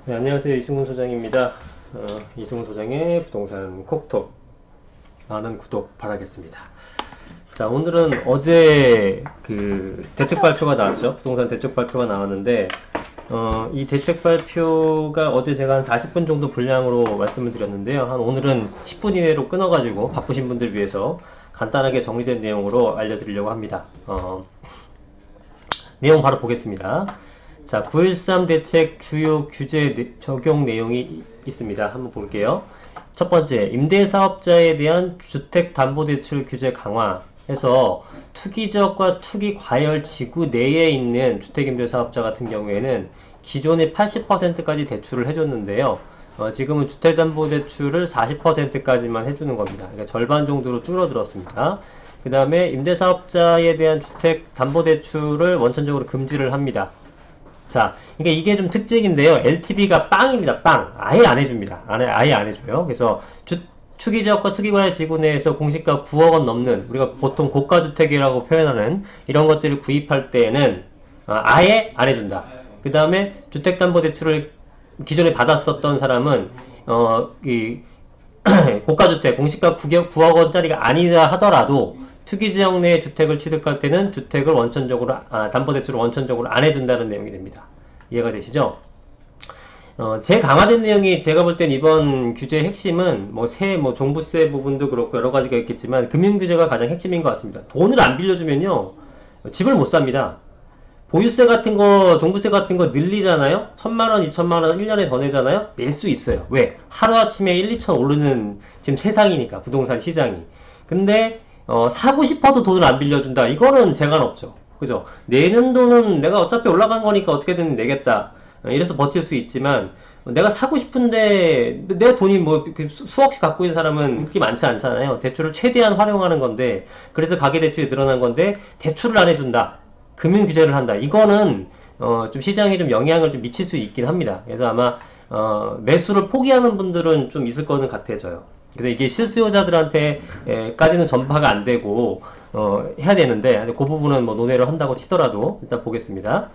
네, 안녕하세요. 이승훈 소장입니다. 이승훈 소장의 부동산 콕톡 많은 구독 바라겠습니다. 자, 오늘은 어제 그 대책 발표가 나왔죠. 부동산 대책 발표가 나왔는데 이 대책 발표가 어제 제가 한 40분 정도 분량으로 말씀을 드렸는데요. 오늘은 10분 이내로 끊어가지고 바쁘신 분들 위해서 간단하게 정리된 내용으로 알려드리려고 합니다. 내용 바로 보겠습니다. 자, 9.13 대책 주요 규제 적용 내용이 있습니다. 한번 볼게요. 첫 번째, 임대사업자에 대한 주택담보대출 규제 강화해서 투기지역과 투기과열 지구 내에 있는 주택임대사업자 같은 경우에는 기존의 80%까지 대출을 해줬는데요. 지금은 주택담보대출을 40%까지만 해주는 겁니다. 그러니까 절반 정도로 줄어들었습니다. 그 다음에 임대사업자에 대한 주택담보대출을 원천적으로 금지를 합니다. 자, 그러니까 이게 좀 특징인데요. LTV가 빵입니다. 빵. 아예 안 해줍니다. 아예 안 해줘요. 그래서 투기지역과 투기과열 지구 내에서 공시가 9억 원 넘는, 우리가 보통 고가주택이라고 표현하는 이런 것들을 구입할 때에는 아예 안 해준다. 그 다음에 주택담보대출을 기존에 받았었던 사람은 이 고가주택, 공시가 9억 원짜리가 아니라 하더라도 투기지역 내에 주택을 취득할 때는 주택을 원천적으로, 담보대출을 원천적으로 안 해준다는 내용이 됩니다. 이해가 되시죠? 제일 강화된 내용이 제가 볼 땐 이번 규제의 핵심은 종부세 부분도 그렇고 여러 가지가 있겠지만 금융규제가 가장 핵심인 것 같습니다. 돈을 안 빌려주면요, 집을 못 삽니다. 보유세 같은 거, 종부세 같은 거 늘리잖아요? 1,000만원, 2,000만원 1년에 더 내잖아요? 낼 수 있어요. 왜? 하루아침에 1, 2천 오르는 지금 세상이니까, 부동산 시장이. 근데 사고 싶어도 돈을 안 빌려준다. 이거는 재간 없죠. 그죠? 내는 돈은 내가 어차피 올라간 거니까 어떻게든 내겠다. 이래서 버틸 수 있지만, 내가 사고 싶은데, 내 돈이 수억씩 갖고 있는 사람은 그렇게 많지 않잖아요. 대출을 최대한 활용하는 건데, 그래서 가계대출이 늘어난 건데, 대출을 안 해준다. 금융규제를 한다. 이거는, 좀 시장에 좀 영향을 좀 미칠 수 있긴 합니다. 그래서 아마, 매수를 포기하는 분들은 좀 있을 거는 같아져요. 그래서 이게 실수요자들한테까지는 전파가 안 되고 해야 되는데 그 부분은 논의를 한다고 치더라도 일단 보겠습니다.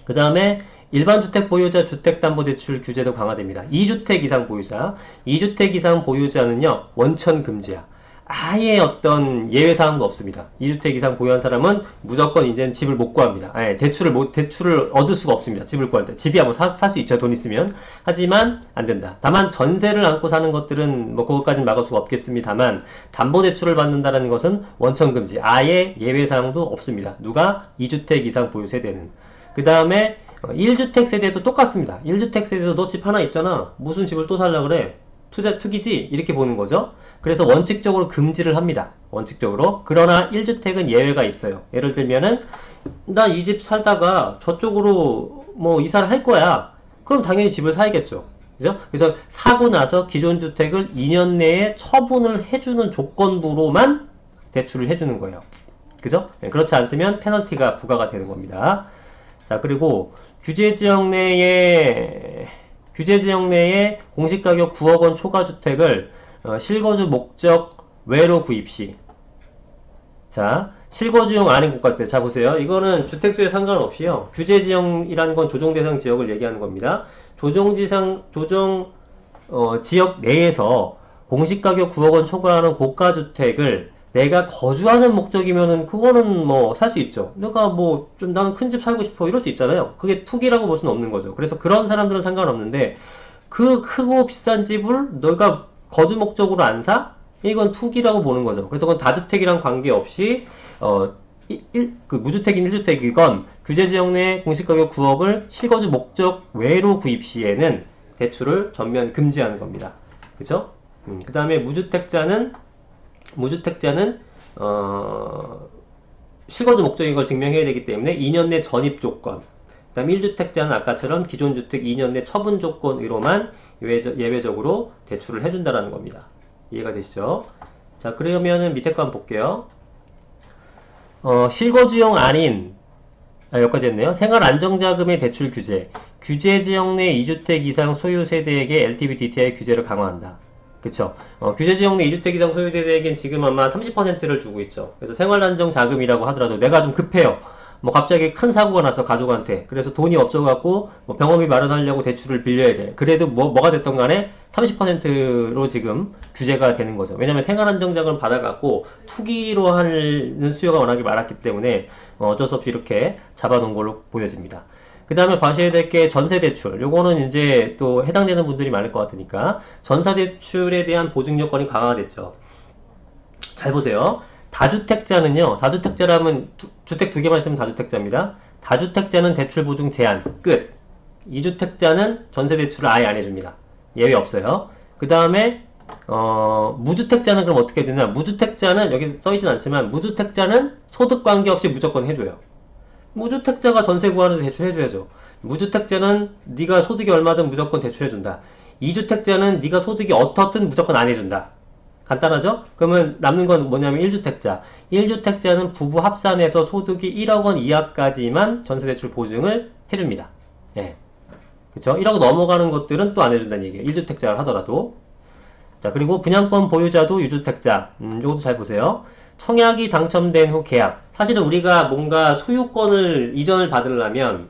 그 다음에 일반 주택 보유자 주택담보대출 규제도 강화됩니다. 2주택 이상 보유자, 2주택 이상 보유자는요 원천 금지야. 아예 어떤 예외사항도 없습니다. 2주택 이상 보유한 사람은 무조건 이제는 집을 못 구합니다. 대출을 얻을 수가 없습니다. 집을 구할 때. 집이야 살 수 있죠. 돈 있으면. 하지만 안 된다. 다만 전세를 안고 사는 것들은 그것까지는 막을 수가 없겠습니다만 담보대출을 받는다는 것은 원천금지. 아예 예외사항도 없습니다. 누가? 2주택 이상 보유 세대는. 그 다음에 1주택 세대도 똑같습니다. 1주택 세대도 너 집 하나 있잖아. 무슨 집을 또 살려고 그래? 투기지? 이렇게 보는 거죠. 그래서 원칙적으로 금지를 합니다. 원칙적으로. 그러나 1주택은 예외가 있어요. 예를 들면은 나 이 집 살다가 저쪽으로 이사를 할 거야. 그럼 당연히 집을 사야겠죠. 그죠? 그래서 사고 나서 기존 주택을 2년 내에 처분을 해주는 조건부로만 대출을 해주는 거예요. 그죠? 그렇지 않다면 페널티가 부과가 되는 겁니다. 자, 그리고 규제지역 내에 공시가격 9억 원 초과주택을 실거주 목적 외로 구입 시. 자, 실거주용 아닌 고가주택. 자, 보세요. 이거는 주택수에 상관없이요. 규제지역이라는 건 조정대상 지역을 얘기하는 겁니다. 지역 내에서 공시가격 9억 원 초과하는 고가주택을 내가 거주하는 목적이면은 그거는 살 수 있죠. 내가 좀 나는 큰 집 살고 싶어 이럴 수 있잖아요. 그게 투기라고 볼 수는 없는 거죠. 그래서 그런 사람들은 상관없는데 그 크고 비싼 집을 너가 거주 목적으로 안 사? 이건 투기라고 보는 거죠. 그래서 그건 다주택이랑 관계없이 무주택인 1주택이건 규제지역 내 공시가격 9억을 실거주 목적 외로 구입 시에는 대출을 전면 금지하는 겁니다. 그죠? 그 다음에 무주택자는 실거주 목적인 걸 증명해야 되기 때문에 2년 내 전입 조건, 그 다음 1주택자는 아까처럼 기존 주택 2년 내 처분 조건으로만 예외적으로 대출을 해준다라는 겁니다. 이해가 되시죠? 자, 그러면은 밑에 거 한번 볼게요. 실거주용 아닌, 여기까지 했네요. 생활안정자금의 대출 규제. 규제지역 내 2주택 이상 소유 세대에게 LTV DTI 규제를 강화한다. 그쵸? 규제지역 내 2주택 이상 소유세대에겐 지금 아마 30%를 주고 있죠. 그래서 생활안정자금이라고 하더라도 내가 좀 급해요. 뭐 갑자기 큰 사고가 났어, 가족한테. 그래서 돈이 없어갖고 뭐 병원비 마련하려고 대출을 빌려야 돼. 그래도 뭐가 됐던 간에 30%로 지금 규제가 되는 거죠. 왜냐면 생활안정자금을 받아갖고 투기로 하는 수요가 워낙에 많았기 때문에 어쩔 수 없이 이렇게 잡아놓은 걸로 보여집니다. 그 다음에 봐셔야 될 게 전세대출. 요거는 이제 또 해당되는 분들이 많을 것 같으니까 전세대출에 대한 보증 요건이 강화가 됐죠. 잘 보세요. 다주택자는요, 다주택자라면 주택 두 개만 있으면 다주택자입니다. 다주택자는 대출 보증 제한, 끝. 2주택자는 전세대출을 아예 안 해줍니다. 예외 없어요. 그 다음에, 무주택자는 그럼 어떻게 되냐? 무주택자는, 여기 써있진 않지만, 무주택자는 소득 관계없이 무조건 해줘요. 무주택자가 전세 구하는데 대출해줘야죠. 무주택자는 네가 소득이 얼마든 무조건 대출해준다. 2주택자는 네가 소득이 어떻든 무조건 안 해준다. 간단하죠? 그러면 남는 건 뭐냐면 1주택자. 1주택자는 부부 합산해서 소득이 1억 원 이하까지만 전세대출 보증을 해줍니다. 예. 그쵸? 1억 넘어가는 것들은 또 안 해준다는 얘기예요. 1주택자를 하더라도. 자, 그리고 분양권 보유자도 유주택자. 이것도 잘 보세요. 청약이 당첨된 후 계약. 사실은 우리가 뭔가 소유권을 이전을 받으려면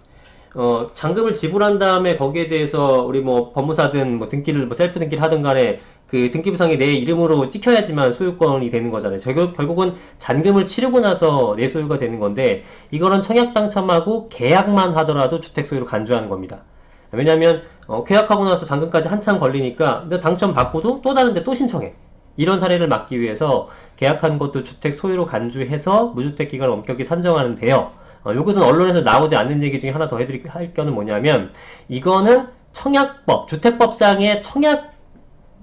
잔금을 지불한 다음에 거기에 대해서 우리 뭐 법무사든 뭐 등기를 뭐 셀프 등기를 하든 간에 그 등기부상에 내 이름으로 찍혀야지만 소유권이 되는 거잖아요. 결국은 잔금을 치르고 나서 내 소유가 되는 건데 이거는 청약 당첨하고 계약만 하더라도 주택 소유로 간주하는 겁니다. 왜냐면 계약하고 나서 잔금까지 한참 걸리니까 당첨 받고도 또 다른데 또 신청해. 이런 사례를 막기 위해서 계약한 것도 주택 소유로 간주해서 무주택 기간을 엄격히 산정하는데요. 요것은 언론에서 나오지 않는 얘기 중에 하나 더 할 거는 뭐냐면 이거는 청약법, 주택법상의 청약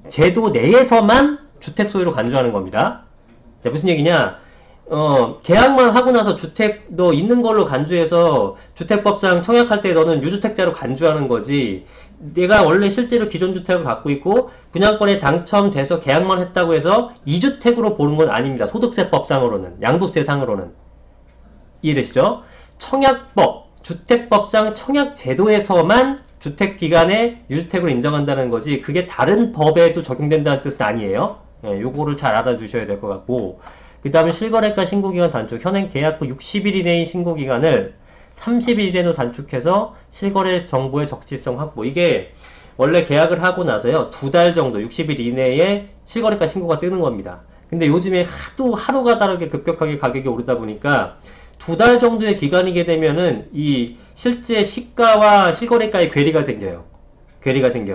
제도 내에서만 주택 소유로 간주하는 겁니다. 자, 무슨 얘기냐? 계약만 하고 나서 주택 너 있는 걸로 간주해서 주택법상 청약할 때 너는 유주택자로 간주하는 거지. 내가 원래 실제로 기존 주택을 갖고 있고 분양권에 당첨돼서 계약만 했다고 해서 2주택으로 보는 건 아닙니다. 소득세법상으로는, 양도세상으로는. 이해되시죠? 청약법, 주택법상 청약제도에서만 주택기간에 유주택으로 인정한다는 거지 그게 다른 법에도 적용된다는 뜻은 아니에요. 예, 요거를 잘 알아두셔야 될 것 같고 그 다음에 실거래가 신고기간 단축 현행 계약 후 60일 이내의 신고기간을 30일 이내로 단축해서 실거래 정보의 적시성 확보. 이게 원래 계약을 하고 나서요 2달 정도 60일 이내에 실거래가 신고가 뜨는 겁니다. 근데 요즘에 하루가 다르게 급격하게 가격이 오르다 보니까 2달 정도의 기간이게 되면은 이 실제 시가와 실거래가의 괴리가 생겨요.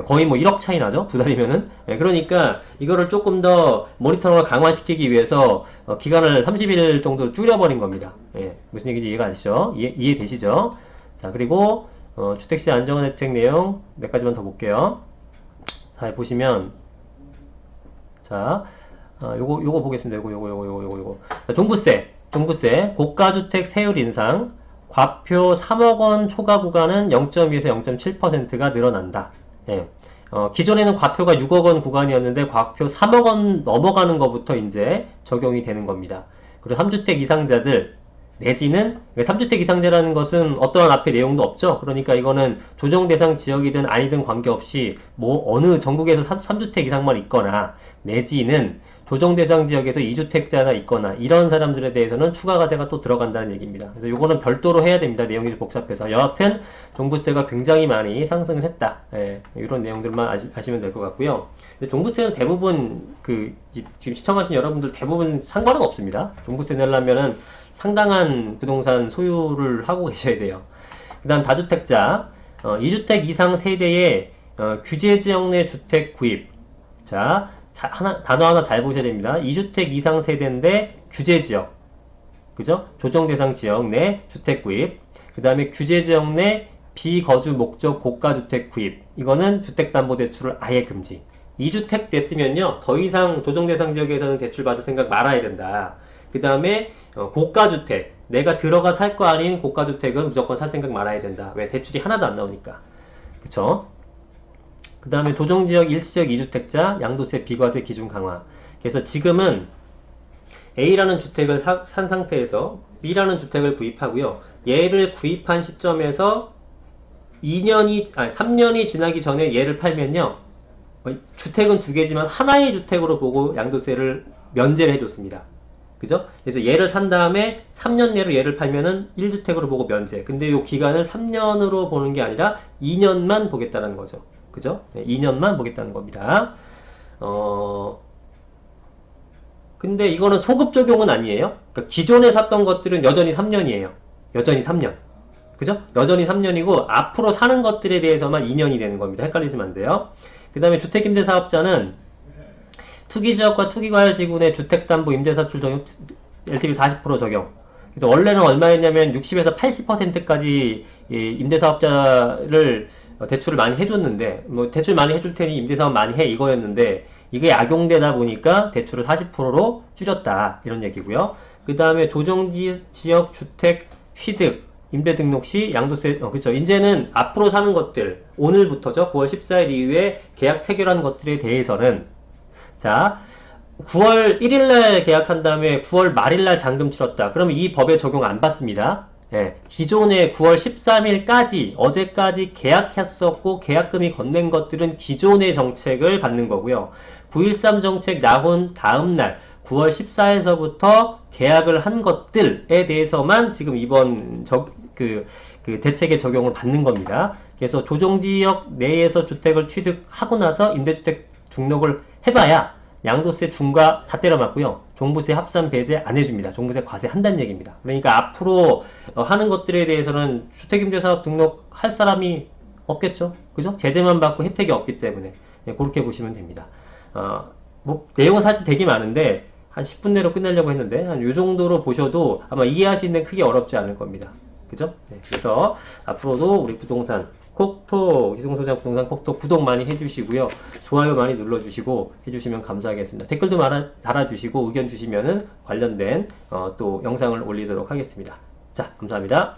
거의 뭐 1억 차이 나죠? 2달이면은. 예, 그러니까 이거를 조금 더 모니터링을 강화시키기 위해서 기간을 30일 정도 줄여버린 겁니다. 예, 무슨 얘기인지 이해가 가시죠? 이해되시죠? 자, 그리고 주택시 안정화 대책 내용 몇 가지만 더 볼게요. 자, 보시면 자, 요거 보겠습니다. 요거. 자, 종부세, 고가주택 세율 인상, 과표 3억원 초과 구간은 0.2에서 0.7%가 늘어난다. 예. 기존에는 과표가 6억원 구간이었는데 과표 3억원 넘어가는 것부터 이제 적용이 되는 겁니다. 그리고 3주택 이상자들 내지는 3주택 이상자라는 것은 어떠한 앞에 내용도 없죠. 그러니까 이거는 조정 대상 지역이든 아니든 관계없이 뭐 어느 전국에서 3주택 이상만 있거나 내지는 조정 대상 지역에서 2주택자가 있거나 이런 사람들에 대해서는 추가 과세가 또 들어간다는 얘기입니다. 그래서 요거는 별도로 해야 됩니다. 내용이 좀 복잡해서. 여하튼 종부세가 굉장히 많이 상승을 했다. 예, 이런 내용들만 아시면 될 것 같고요. 근데 종부세는 대부분 지금 시청하신 여러분들 대부분 상관은 없습니다. 종부세 내려면은 상당한 부동산 소유를 하고 계셔야 돼요. 그 다음 다주택자 2주택 이상 세대의 규제지역 내 주택 구입. 자, 단어 하나 잘 보셔야 됩니다. 2주택 이상 세대인데 규제지역, 그죠? 조정대상 지역 내 주택 구입. 그 다음에 규제지역 내 비거주 목적 고가주택 구입. 이거는 주택담보대출을 아예 금지. 2주택 됐으면요 더 이상 조정대상 지역에서는 대출 받을 생각 말아야 된다. 그 다음에 고가주택, 내가 들어가 살 거 아닌 고가주택은 무조건 살 생각 말아야 된다. 왜? 대출이 하나도 안 나오니까. 그쵸? 그 다음에 조정지역 일시적 2주택자 양도세 비과세 기준 강화. 그래서 지금은 A라는 주택을 산 상태에서 B라는 주택을 구입하고요. 얘를 구입한 시점에서 3년이 지나기 전에 얘를 팔면요. 주택은 두 개지만 하나의 주택으로 보고 양도세를 면제를 해줬습니다. 그죠? 그래서 얘를 산 다음에 3년 내로 얘를 팔면은 1주택으로 보고 면제. 근데 요 기간을 3년으로 보는 게 아니라 2년만 보겠다는 거죠. 그죠? 네, 2년만 보겠다는 겁니다. 근데 이거는 소급 적용은 아니에요. 그러니까 기존에 샀던 것들은 여전히 3년이에요. 여전히 3년. 그죠? 여전히 3년이고 앞으로 사는 것들에 대해서만 2년이 되는 겁니다. 헷갈리시면 안 돼요. 그 다음에 주택임대사업자는 투기지역과 투기과열지구내 주택담보임대사출 적용 LTV 40% 적용. 그래서 원래는 얼마였냐면 60에서 80%까지 임대사업자를 대출을 많이 해줬는데 뭐 대출 많이 해줄 테니 임대사업 많이 해 이거였는데 이게 악용되다 보니까 대출을 40%로 줄였다 이런 얘기고요. 그 다음에 조정지역 주택 취득 임대 등록 시 양도세 그렇죠. 이제는 앞으로 사는 것들 오늘부터죠. 9월 14일 이후에 계약 체결한 것들에 대해서는 자 9월 1일날 계약한 다음에 9월 말일날 잔금 치렀다. 그러면 이 법에 적용 안 받습니다. 예, 기존에 9월 13일까지 어제까지 계약했었고 계약금이 건넨 것들은 기존의 정책을 받는 거고요. 9.13 정책 나온 다음날 9월 14일서부터 계약을 한 것들에 대해서만 지금 이번 그 대책의 적용을 받는 겁니다. 그래서 조정지역 내에서 주택을 취득하고 나서 임대주택 등록을 해봐야 양도세 중과 다 때려 맞고요. 종부세 합산 배제 안 해줍니다. 종부세 과세한다는 얘기입니다. 그러니까 앞으로 하는 것들에 대해서는 주택임대사업 등록할 사람이 없겠죠. 그죠? 제재만 받고 혜택이 없기 때문에 그렇게 보시면 됩니다. 뭐 내용은 사실 되게 많은데 한 10분 내로 끝내려고 했는데 한 요 정도로 보셔도 아마 이해하시는 데 크게 어렵지 않을 겁니다. 그죠? 네, 그래서 앞으로도 우리 부동산 콕톡 이승소장 부동산 콕톡 구독 많이 해주시고요. 좋아요 많이 눌러주시고 해주시면 감사하겠습니다. 댓글도 달아주시고 의견 주시면은 관련된 또 영상을 올리도록 하겠습니다. 자, 감사합니다.